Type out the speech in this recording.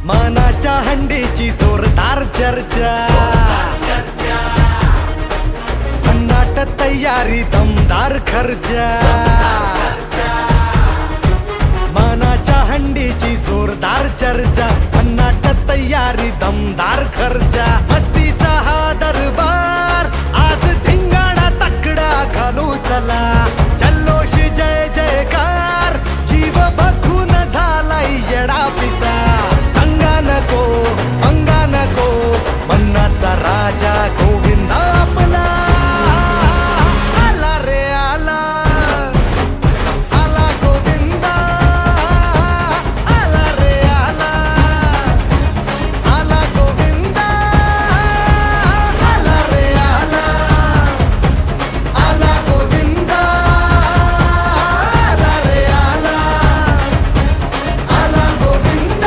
मानाच्या हंडीची जोरदार चर्चा, भन्नाट तयारी दमदार खर्चा, मानाच्या हंडीची जोरदार चर्चा, भन्नाट तयारी दमदार खर्चा, मस्तीचा हा दरबार आज धिंगाणा तकडा घालू चला, जल्लोष जय जयकार जीव बघून झालाय येडा पिसा, अंगा नको मन्नाचा राजा गोविंद